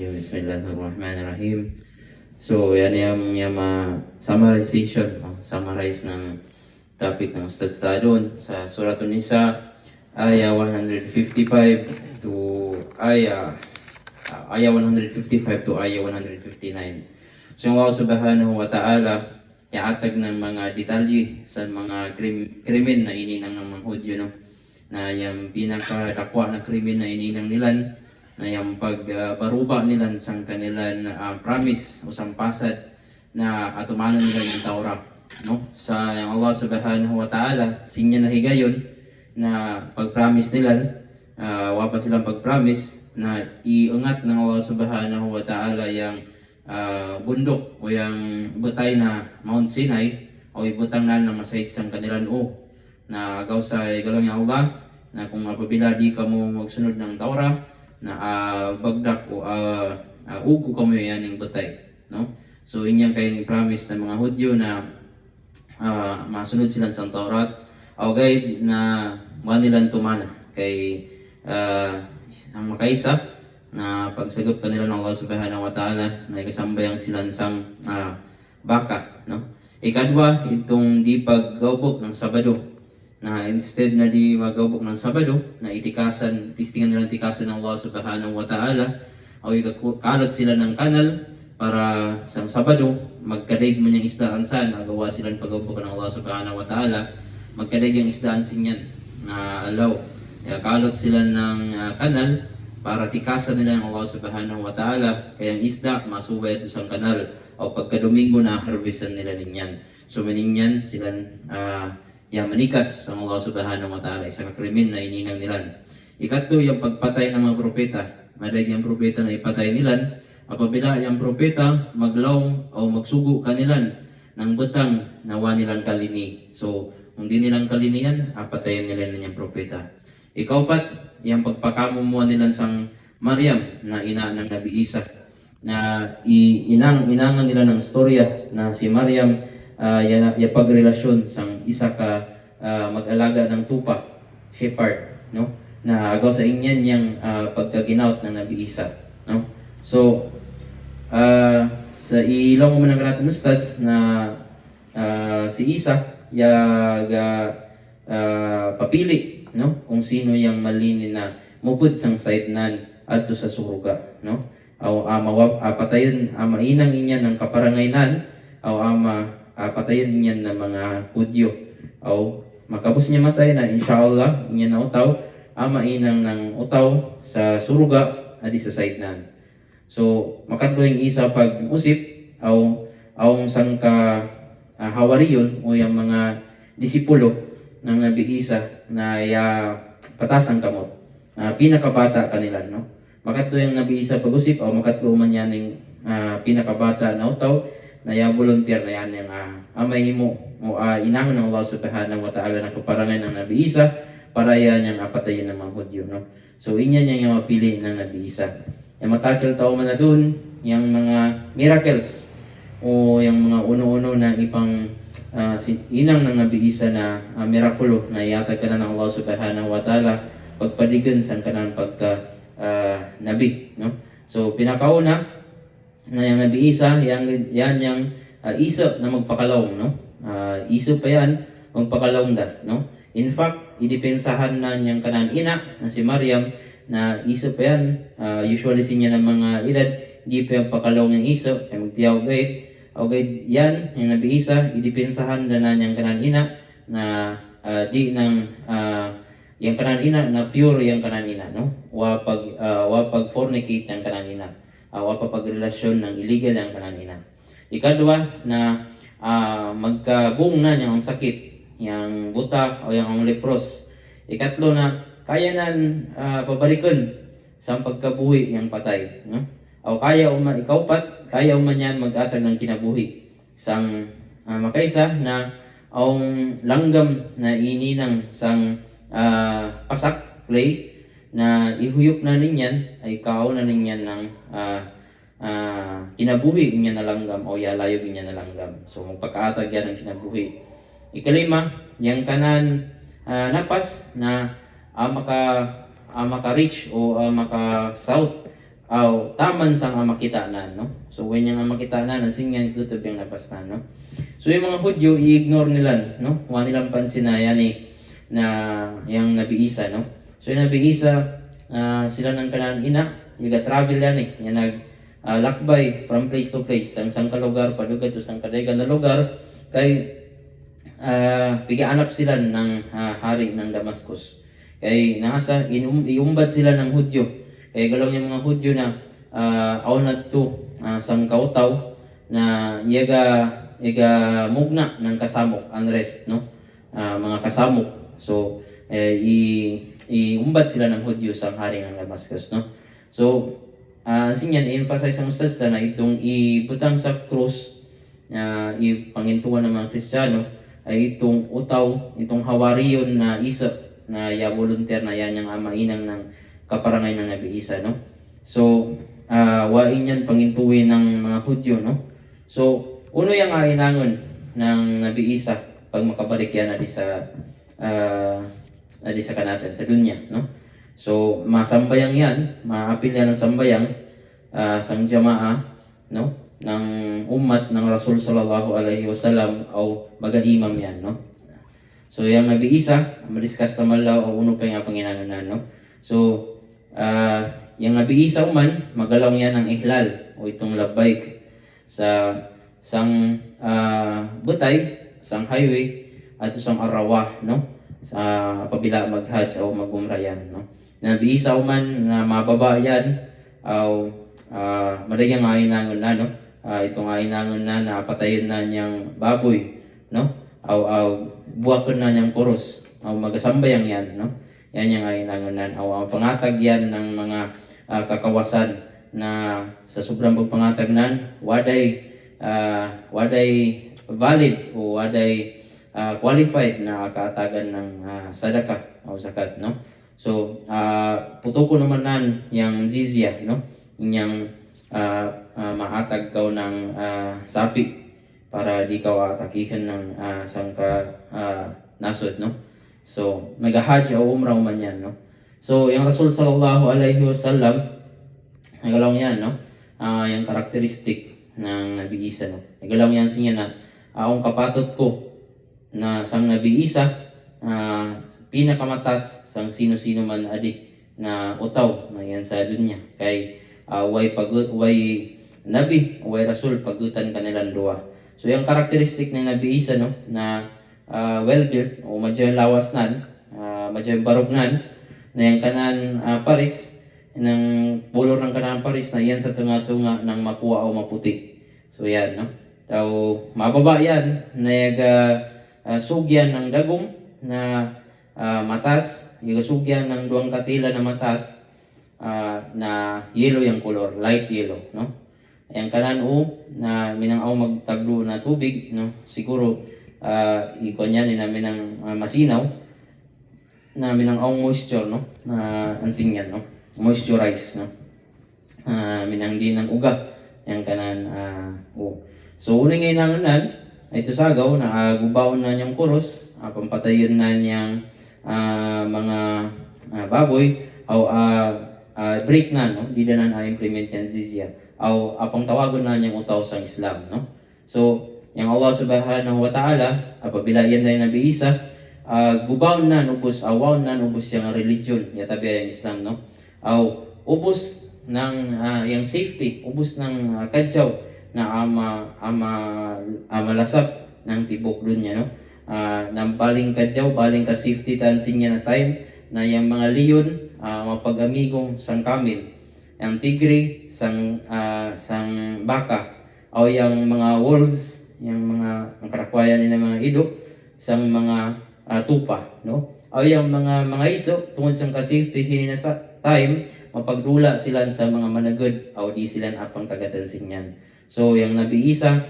Rajim. Bismillahirrahmanirrahim. So, yan yung summarization, summarize ng topic ng Ustad Stadon sa Suratun Nisa, ayah 155 to ayah 155 to ayah 159. So, Allah subhanahu wa ta'ala iatag ng mga detalye sa mga krimen na ininang ng mga Hudyo, no? Na yung pinakadakwa na krimen na ininang nilan, na yung pagbaruba nila sa kanilang promise o sampasad na atumanan nila yung Taurah, no? Sa yung Allah subhanahu wa ta'ala, sinya na higayon na pag-promise nila, wapa silang pag-promise na iungat ng Allah subhanahu wa ta'ala yung bundok o yung butay na Mount Sinai o ibutang na masayit sa kanilang na agaw sa igalong yung Allah na kung apabila di ka mo magsunod ng Taurah na bagdak o ugo ka mo yan yung butay, no? So inyang kayong promise ng mga Hudyo na masunod sila sa Taurat o gayud na mga nilang tumana kay ang makaisa na pagsagop kanila ng Allah subhanahu wa ta'ala na ikasambayang silang sang baka, no? Ikadwa, itong di paggaubok ng Sabado na instead na di maggaubok ng Sabado na tistingan nilang tikasan ng Allah subhanahu wa ta'ala o ikalot sila ng kanal para sa Sabado magkadaig man yung isdaan saan nagawa silang paggaubok ng Allah subhanahu wa ta'ala magkadaig yung isdaan sinyan na alaw kalot sila ng kanal para tikasan nila ang Allah subhanahu wa ta'ala kaya ang isda masubay ito sa kanal o pagka-Domingo na harvestan nila ninyan. So maninyan silang manikas ang Allah subhanahu wa ta'ala sa kakrimen na ininang nilan. Ikatlo yung pagpatay ng mga propeta. Madag yung propeta na ipatay nilan. Apabila yung propeta maglaw o magsugo kanilan ng butang nawa nilang kalini. So kung di nilang kalinian, patayin nila yung propeta. Ikaupat, yung pagpakamumuha nila sang Maryam na ina ng Nabi Isa na inangan nila ng storya na si Maryam pagrelasyon sang isa ka mag-alaga ng tupa, shepherd, no? Na agaw sa inyan yung pagkaginaut ng Nabi Isa, no? So sa ilaw mo man natin ustads na si Isa papili, no? Kung sino yung malini na mupud sang saidnan adto sa suruga, no? Aw patayon mainang inyan ng kaparangaynan aw patayon inyan ng mga Hudyo aw makabus niya matay na inshallah inyan na utaw mainang ng utaw sa suruga adi sa saidnan. So makadto yung isa pag usip aw sang ka hawariyon o yung mga disipulo ng Nabi Isa na patasang kamot. Pinakabata kanila, no? Makadto yung Nabi Isa pag-usip o makadto man yan yung pinakabata na utaw na volunteer na yan yung amay mo o inangon ng Allah subhanahu wa ta'ala na kaparangan ng Nabi Isa para yan yung patayin ng mga Hudyo, no? So inyan yung mapili ng Nabi Isa. Yung matakil tao man na dun, yung mga miracles o yung mga uno-uno na ipang inang ng Nabi Isa na mirakulo na iatag ka na ng Allah subhanahu wa ta'ala pagpadigan sa kanang pagka nabi, no? So pinakauna na yung Nabi Isa yan yung iso na magpakalaw, no? Iso pa yan magpakalaw da, no? In fact idipensahan na niyang kanang ina na si Maryam na iso pa yan, usually sinya ng mga edad di pa yung pakalaw ng iso ay magtiyaw gayt. Okay, yan, yung Nabi Isa, idipensahan na niyang kanan ina na di nang yung kanan ina na pure yung kanan ina, no? Wapag fornicate yung kanan ina. Wapag relasyon ng illegal yung kanan ina. Ikadwa na magkabung na niyang sakit, yung buta o yung lepros. Ikatlo na kaya nan pabarikon sa pagkabuhi yung patay, no? O kaya ikaupat kaya man yan mag-atag ng kinabuhi sang makaisa na ang langgam na ininang sang pasak clay na ihuyop na ninyan ay kao na ninyan ng kinabuhi niya na langgam o yalayog niya na langgam. So magpakaatag yan ng kinabuhi. Ikalima, yang kanan napas na maka-reach o maka-south aw taman sang makitanan, no? So when yung makitanan singyan kutob yung napastan, no? So yung mga Hudyo i-ignore nila, no? Wa nilang pansin na yan na yung Nabi Isa, no? So yung Nabi Isa sila ng kanan ina, travel yan yan lakbay from place to place, sang lugar padugad to sang kadaygan na lugar kay pigaanap sila ng hari ng Damascus. Kay nasa iumbad sila ng Hudyo. Kaya galaw yung mga Hudyo na aunad to sang kautaw na iga mugna ng kasamok, unrest, no? Mga kasamok. So iumbad sila ng Hudyo sang hari ng Damascus, no? So sinyan i-emphasize ang ustads na itong ibutang sa krus na ipangintuan ng mga Kristiyano ay itong utaw, itong hawariyon na isa na volunteer na yan yung mainang ng kaparangay ng Nabi Isa, no? So wain yan pangintuin ng mga Hudyo, no? So uno yung ainangon ng Nabi Isa pag makabalik yan adi sa kanatan sa dunya, no? So masambayang yan, maapil yan ng sambayang sang jamaa, no? Ng umat ng Rasul sallallahu alaihi wasallam o magaimam yan, no? So yung Nabi Isa madiscuss naman law o uno pa yung panginanganan, no? So yung Nabi Isa uman magalaw yan ng ihlal o itong labbayk sa sang butay, sang highway at sang arawa, no? Sa pabila mag-hajj o mag-umrah yan, no? Nabi Isa uman na mababa yan o madagyang ainangon na, no? Itong ainangon na napatayon na niyang baboy, no? Aw buwakon na niyang kuros aw magasambayang yan, no? Yan yung ainangon na aw pangatag yan ng mga kakawasan na sa sobrang pagpangatag nan waday valid o waday qualified na kaatagan ng sadaka o zakat, no? So putuko naman nan yang jizya, no? Yang maatag kaw ng sapi para di kaw atakihan ng sangka nasod, no? So nagahajj o umrah man yan, no? So yung Rasul sallallahu alaihi wasallam nagalaw yan, no? Yung karakteristik ng Nabi Isa, no? Nagalaw yan siya na ang kapatot ko na sang Nabi Isa pinakamatas sang sino-sino man adi na utaw na yan sa dunya kay way nabi way rasul pagutan kanilang duwa. So yung karakteristik ng Nabi Isa, no, na well built o medyo lawas nan, medyo barog nan na yung kanan paris ng pulor ng kanan paris na yan sa tunga-tunga ng mapuwa o maputi. So yan, no. Tao mababa yan na sugyan ng dagom na matas, sugyan ng duwang katila na matas na yellow yung color, light yellow, no? Ang kanan na minang magtaglo na tubig, no? Siguro ikon yan namin ng masinaw na minang moisture, no? Ansing yan, no? Moisturize, no? Minang din ng uga yung kanan So unang ngayon ito sagaw na gubaon na niyang kuros, pampatayon na niyang mga baboy o break na, no? Di na implement yan zizya o apang tawagon na niyang utaw sa Islam, no? So yung Allah subhanahu wa ta'ala apabila yan na yung Nabi Isa gubaon na nubos awaw na nubos yung religion yatabi yung Islam, no? Ubos ng yung safety, ubos ng kadyaw na malasap ng tibok dunya, no? Nang baling kadyaw, baling ka safety tansing niya na time na yung mga leon mapag-amigong sang kamil, yung tigre sang baka o yung mga wolves, yung mga karakwayan nila mga idok sang mga tupa, no? O yung mga iso tungod sang ka-safety sini na sa time mapagdula sila sa mga managod o di sila apang kagatansing yan. So yung Nabi Isa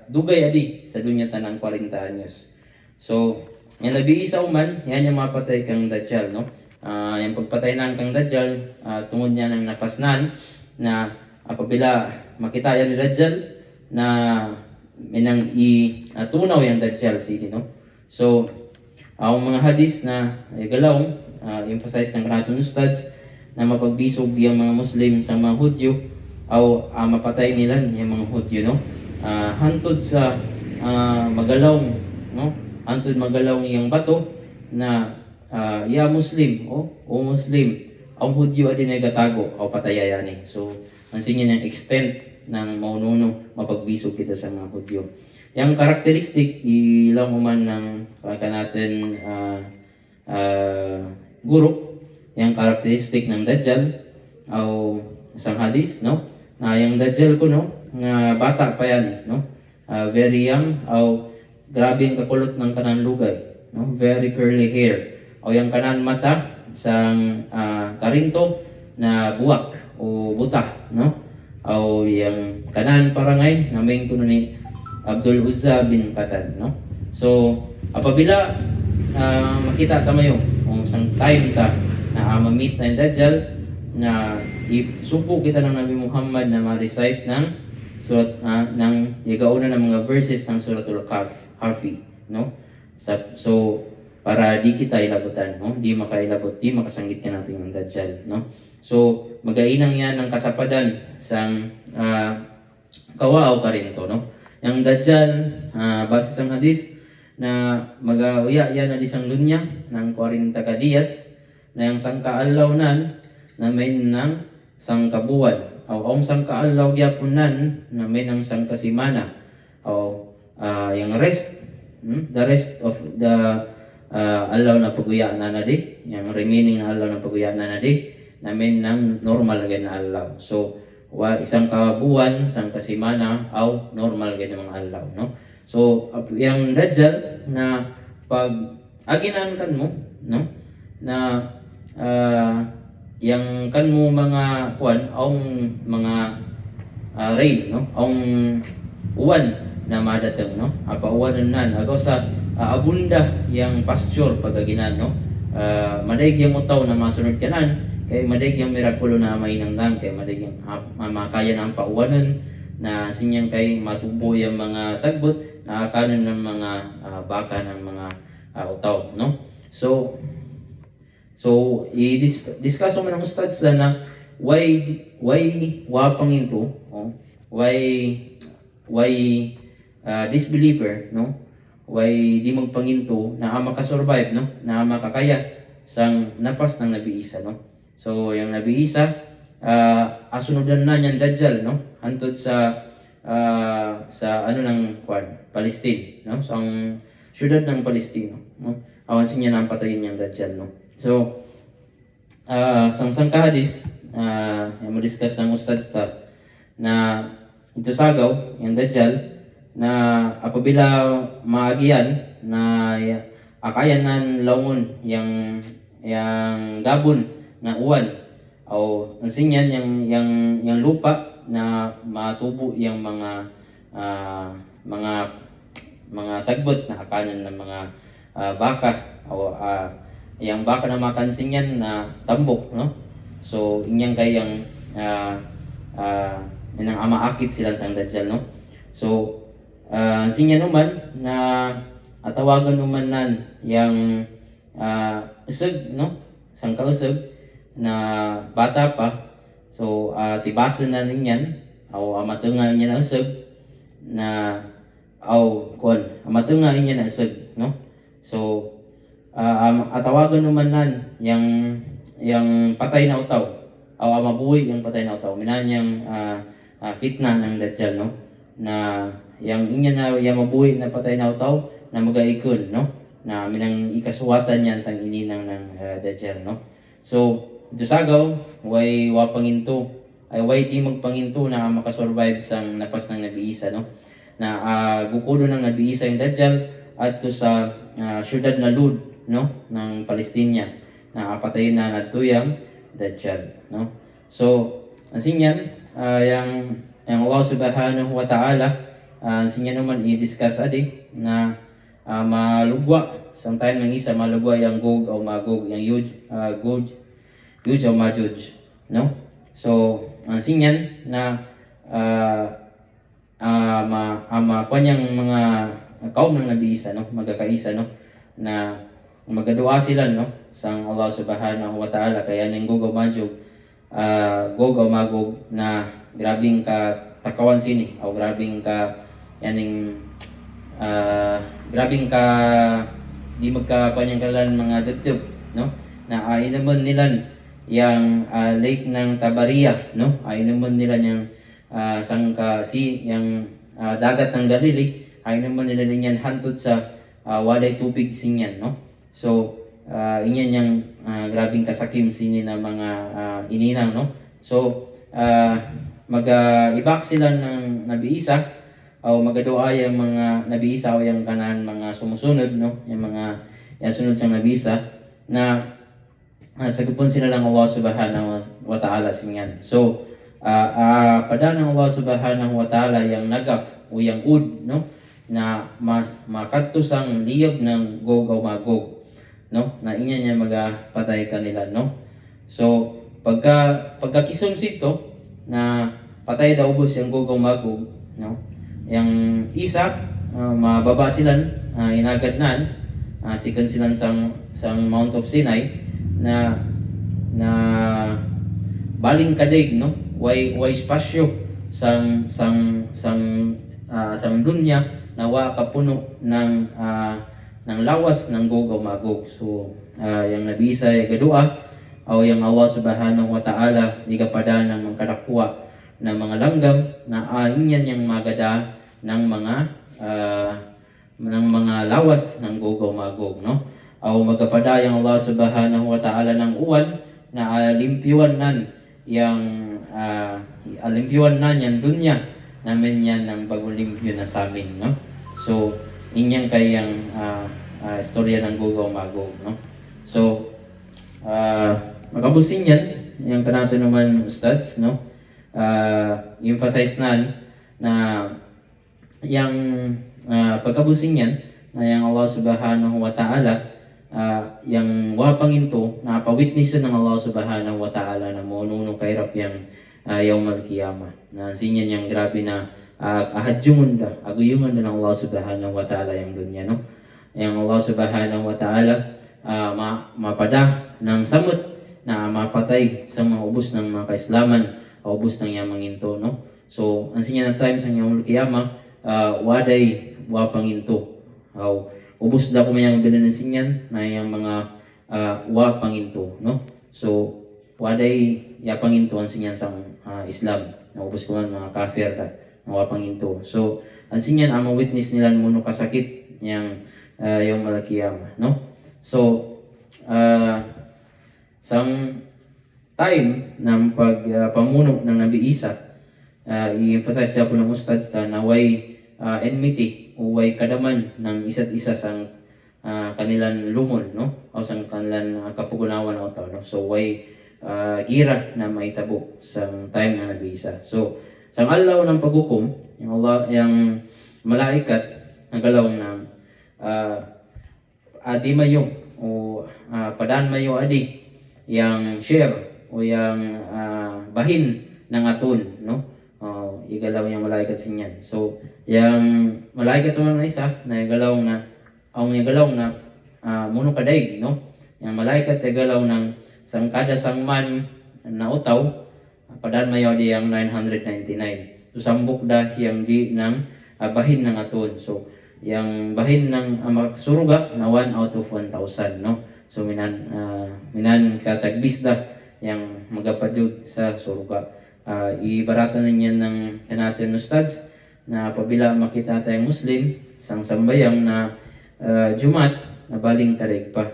dugay adi sa dunya tanang 40 anyos. So yung Nabi Isa uman yan yung mapatay kang Dajjal, no? Yung pagpatay ng kang Dajjal tungod niya ng napasnan na apabila makita yan ni Dajjal na minang tunaw yung Dajjal city, no? So ang mga hadis na galawng emphasize ng kanatong ustads na mapagbisog yung mga Muslim sa mga Hudyo o mapatay nila yung mga Hudyo, no? Hantod sa magalaw, no? Hantod magalaw yung bato na Muslim o Muslim ang Hudyo adi nagatago o patayayani. So ang sinya ng extent ng maununo mapagbisog kita sa mga Hudyo. Yung karakteristik ilang uman ng kanatin guro, yung karakteristik ng Dajjal o isang hadis, no? Na yung Dajjal ko, no? Nga bata pa yan, no? Very young o grabe ang kakulot ng kanang lugay, no? Very curly hair o yung kanang mata sang karinto na buwak o buta, no? O yung kanan parangay na main kuno ni Abdul Uzza bin Qatan, no? So apabila makita tamayo kung sang time ta na ma-meet na yung Dajjal na isupo kita ng Nabi Muhammad na ma-recite ng surat ng igauna ng mga verses ng Suratul Kahfi, no? So para di kita ilabutan, no? Di makailabot, di makasanggit ka natin ng Dajjal, no? So magainang yan ng kasapadan sang kawao ka rin to, no? Yung Dajjal, base sa hadis na mag-uya yan na disang lunya ng 40 kadiyas na yung sangkaalaw na may ng sangkabuwan o ang sangkaalaw yapunan na may ng sangkasimana o yung the rest of the alaw na paguya na di, yung remaining na alaw na paguya na di na may ng normal again na alaw. So isang kabuwan, isang kasimana o normal again mga alaw, no? So yung Dajjal na pag aginan kan mo, no? Na yang kan mo mga kuan ang mga rain, no? Ang uwan na madatang, no? Uwanan nan agaw sa abunda yang pasture pagaginan, no? Maday yang utaw na masunod kanan kay maday yang mirakulo na mainang nang kay maday yang makaya ng pauwanan na sinyang kay matubo yung mga sagbot na kanan ng mga baka ng mga utaw, no? So i-discuss mo ng ustads na why wapang into, why disbeliever, no? Why di magpanginto na makasurvive, no? Na makakaya sang napas ng Nabi Isa, no? So yung Nabi Isa asunudan na niyan Dajjal, no? Hantod sa ano ng Palestine, no? Sa syudad ng Palestine, no? Awan siya na patayin niyang Dajjal, no? So sang kahadis yung mo-discuss ng ustads na ito sagaw yung Dajjal na apabila maagian na akayan ng laungon yung gabon na uwan o ang sinyan yung lupa na matubo yung mga sagbot na akanan ng mga baka o yung baka na makansin yan na tambok, no? So inyang kayang inang amaakit sila sa Dajjal, no? So sinya naman na atawagan naman nan yang usag, no? Sang kausag na bata pa. So tibasan na ninyan o amatunga niya na usag na amatunga niya na usag, no? So atawagan naman nan yang patay na utaw o mabuhay yung patay na utaw minanyang fitna ng Dajjal, no? Na yang inya na yang mabuhay na patay na utaw na magaikon, no? Na minang ikasuwatan yan sang ininang ng Dajjal, no? So ito sagaw way wapanginto ay way di magpanginto na makasurvive sang napas ng Nabi Isa, no? Na gukudo ng Nabi Isa yung Dajjal at to sa syudad na Lud, no? Ng Palestina na patayin na natuyang Dajjal, no? So asinyan yang Allah Subhanahu wa Ta'ala sinya naman i-discuss adi na malugwa sang time ng isa malugwa yung Gog o Magog yung Yuj o Majuj, no? So sinyan na kanyang mga kaum ng Nabi Isa, no? Magkakaisa, no? Na magadua sila, no? Sang Allah Subhanahu wa Ta'ala kaya ng Gog o Majuj Gog o Magog na grabing ka takawan sini o grabing ka yaning grabing ka di magkapanyangkalan mga dibdib, no, na inuman nila yang lake ng Tabaria, no, inuman nila yang sangka yang dagat ng Galilee, inuman nila niyan hantod sa walay tubig sinyan, no. So inyan yang grabing kasakim sini na mga ininang, no. So mag-ibak sila ng nabiisa o magadoa yung mga nabiisa o yung kanan mga sumusunod, no, yung mga sunod sa nabiisa na sagupon sila ng Allah Subhanahu wa Ta'ala sinyan. So pada ng Allah Subhanahu wa Ta'ala yung nagaf o yung ud, no, na mas makatusang liyab ng Gog o Magog, no, na inya niya magapatay kanila, no. So pagkakisum sito na patay daw ubos yung Gog o Magog, no, yung isa mababa silan inagadnan sikan silan sang Mount of Sinai na baling kadig, no, way spasyo sang dunya na wa kapuno ng lawas ng Gog o Magog. So yung nabisa yung gadua o yung Allah Subhanahu wa Ta'ala igapada ng mga kadakwa na mga langgam na inyan yung magada ng mga lawas ng Gog o Magog, no. O magapada yung Allah Subhanahu wa Ta'ala ng uwan na alimpyuan nan yang dunya namin yan ng bagong limpyo na sa amin, no. So inyang kayang istorya ng Gog o Magog, no. So makabusin yan yung kanato naman ustads, no. Emphasize na yung pagkabusin yan na yung Allah Subhanahu wa Ta'ala yung wapanginto na pawitnessan ng Allah Subhanahu wa Ta'ala na monunong kairap yung Yawmal Qiyamah na sinyan yung grabe na ahadyungan da aguyungan da ng Allah Subhanahu wa Ta'ala yung dunya, no. Yung Allah Subhanahu wa Ta'ala mapada ng samot na mapatay sa mga ubos ng mga kaislaman o ubos ng yamanginto, no. So ang sinya na time sa Yawmal Qiyamah waday wapanginto ubos da kumayang binan sinyan na yung mga wapanginto, no. So waday yapanginto ang sinyan sang Islam na ubos ko man mga kafir da na wapanginto. So ang sinyan ang witness nila muno kasakit yang Yawmal Qiyamah, no. So sang time ng pagpamuno ng Nabi Isa i-emphasize daw po ng ustads na way enmity o way kadaman ng isa't isa sang kanilang lumon, no, o sang kanilang kapugunawan o tao, no. So way gira na maitabo sang time ng Nabi Isa. So sang alaw ng paghukom yung Allah yung malaikat nagalaw ng adi mayo o padan mayo adi yang share o yang bahin ng aton, no. Igalaw yung malaikat sinyan. So yung malaikat naman na isa na igalaw na muno kadaig, no. Yung malaikat sa igalaw ng kada sangman na utaw padan mayo di yang 999. So sambok da yang di ng bahin ng aton. So yang bahin ng makasuruga na 1 out of 1,000, no. So minan katagbis da yang magapadyog sa suruga. Ibarata na niyan ng kanatin ustads na pabila makita tayong Muslim sang sambayang na Jumat na baling tarig pa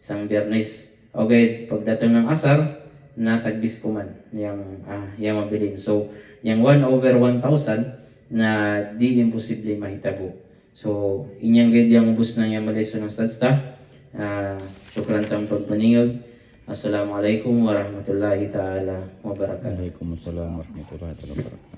sang Biyernes. Okay, pagdating ng asar na tagbis ko man yung mabilin. So yung 1 over 1,000 na di imposible mahitabo. So inyang gid yung ubos na yung malisyon ng ustads ta. Syukran sa pagpaningog. Assalamualaikum warahmatullahi ta'ala wabarakatuh. Waalaikumsalam warahmatullahi wabarakatuh.